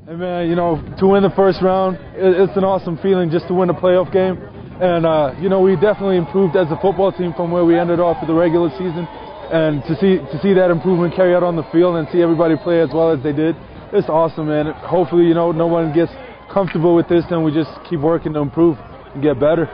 And man, you know, to win the first round, it's an awesome feeling just to win a playoff game. And, you know, we definitely improved as a football team from where we ended off with the regular season. And to see that improvement carry out on the field and see everybody play as well as they did, it's awesome, man. Hopefully, you know, no one gets comfortable with this and we just keep working to improve and get better.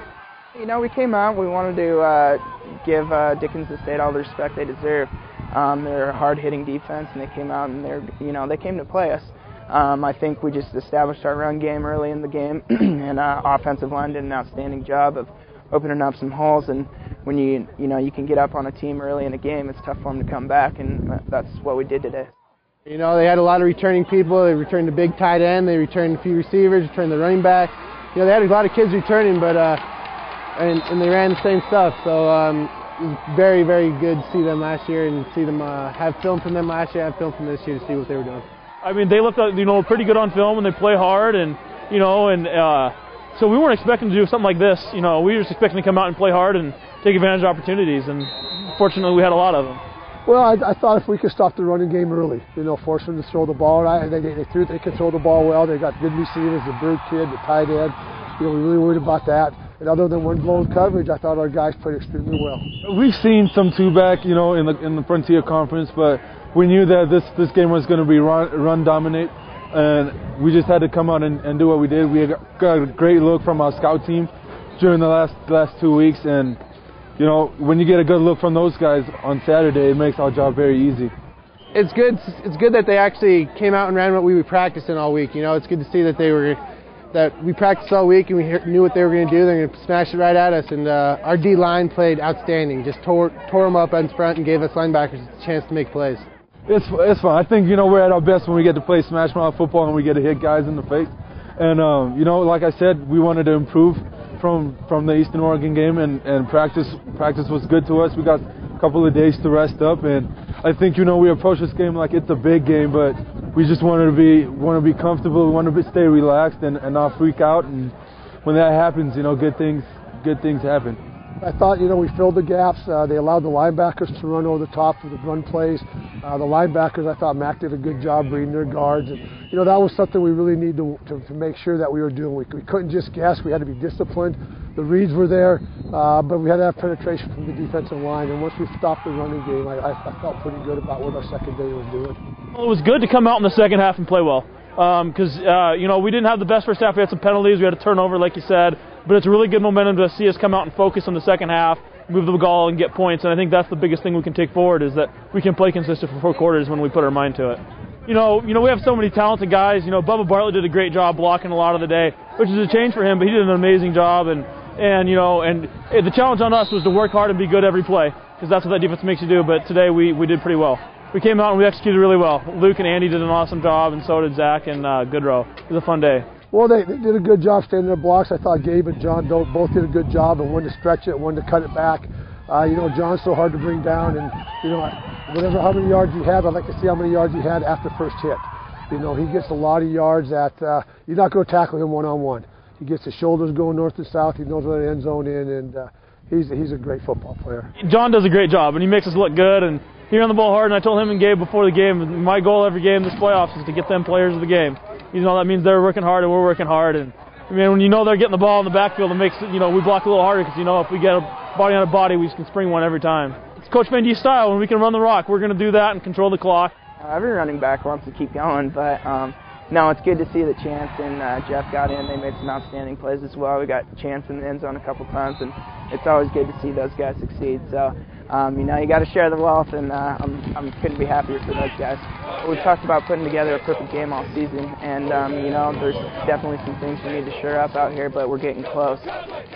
You know, we came out, we wanted to give Dickinson State all the respect they deserve. They're a hard-hitting defense, and they came out and they came to play us. I think we just established our run game early in the game, and offensive line did an outstanding job of opening up some holes. And when you can get up on a team early in a game, it's tough for them to come back, and that's what we did today. You know, they had a lot of returning people. They returned a big tight end. They returned a few receivers, returned the running back. You know, they had a lot of kids returning, but and they ran the same stuff. So it was very, very good to see them last year and see them have film from them last year, have film from this year to see what they were doing. I mean, they looked, you know, pretty good on film and they play hard, and you know, and so we weren't expecting to do something like this. You know, we were just expecting to come out and play hard and take advantage of opportunities, and fortunately, we had a lot of them. Well, I thought if we could stop the running game early, you know, force them to throw the ball. They could throw the ball well. They got good receivers, the Bird kid, the tight end. You know, we really worried about that. And other than one blown coverage, I thought our guys played extremely well. We've seen some two-back, you know, in the Frontier Conference, but we knew that this game was going to be run dominate, and we just had to come out and do what we did. We got a great look from our scout team during the last 2 weeks, and you know, when you get a good look from those guys on Saturday, it makes our job very easy. It's good that they actually came out and ran what we were practicing all week. You know, it's good to see that we practiced all week and we knew what they were going to do. They're going to smash it right at us, and our D-line played outstanding. Just tore them up in front and gave us linebackers a chance to make plays. It's fun. I think, you know, we're at our best when we get to play smash mouth football and we get to hit guys in the face. And you know, like I said, we wanted to improve from the Eastern Oregon game, and practice was good to us. We got a couple of days to rest up, and I think, you know, we approach this game like it's a big game, but we just want to be comfortable. We want to stay relaxed and not freak out. And when that happens, you know, good things happen. I thought, you know, we filled the gaps. They allowed the linebackers to run over the top of the run plays. The linebackers, I thought Mac did a good job reading their guards. And, you know, that was something we really need to make sure that we were doing. We couldn't just guess. We had to be disciplined. The reads were there, but we had to have penetration from the defensive line. And once we stopped the running game, I felt pretty good about what our secondary was doing. Well, it was good to come out in the second half and play well. Because, you know, we didn't have the best first half. We had some penalties. We had a turnover, like you said. But it's a really good momentum to see us come out and focus on the second half, move the ball, and get points. And I think that's the biggest thing we can take forward, is that we can play consistent for 4 quarters when we put our mind to it. You know, we have so many talented guys. You know, Bubba Bartlett did a great job blocking a lot of the day, which is a change for him, but he did an amazing job. And you know, and the challenge on us was to work hard and be good every play, because that's what that defense makes you do. But today we did pretty well. We came out and we executed really well. Luke and Andy did an awesome job, and so did Zach and Goodrow. It was a fun day. Well, they did a good job staying in their blocks. I thought Gabe and John both did a good job, and one to stretch it, one to cut it back. You know, John's so hard to bring down, and you know, how many yards he had, I'd like to see how many yards he had after first hit. You know, he gets a lot of yards that you're not going to tackle him one-on-one. He gets his shoulders going north and south. He knows where the end zone is, and he's a great football player. John does a great job, and he makes us look good, and he ran the ball hard. And I told him and Gabe before the game, my goal every game this playoffs is to get them players of the game. You know, that means they're working hard and we're working hard. And I mean, when you know they're getting the ball in the backfield, it makes, you know, we block a little harder, because, you know, if we get a body on a body, we can spring one every time. It's Coach Van D's style. When we can run the rock, we're going to do that and control the clock. Every running back wants to keep going, but no, it's good to see the chance, and Jeff got in. They made some outstanding plays as well. We got a chance in the end zone a couple times, and it's always good to see those guys succeed. So, you know, you got to share the wealth, and I couldn't be happier for those guys. We've talked about putting together a perfect game all season, and you know, there's definitely some things we need to shore up out here, but we're getting close.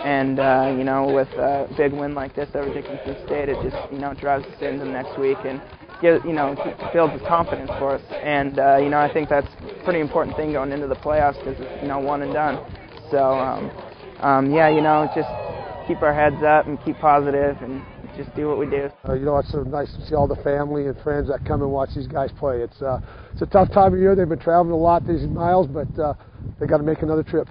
And you know, with a big win like this over Dickinson State, it just, you know, drives us into the next week and builds the confidence for us. And you know, I think that's a pretty important thing going into the playoffs, because it's, you know, one and done. So yeah, you know, just keep our heads up and keep positive and just do what we do. You know, it's so nice to see all the family and friends that come and watch these guys play. It's a tough time of year. They've been traveling a lot these miles, but they got to make another trip.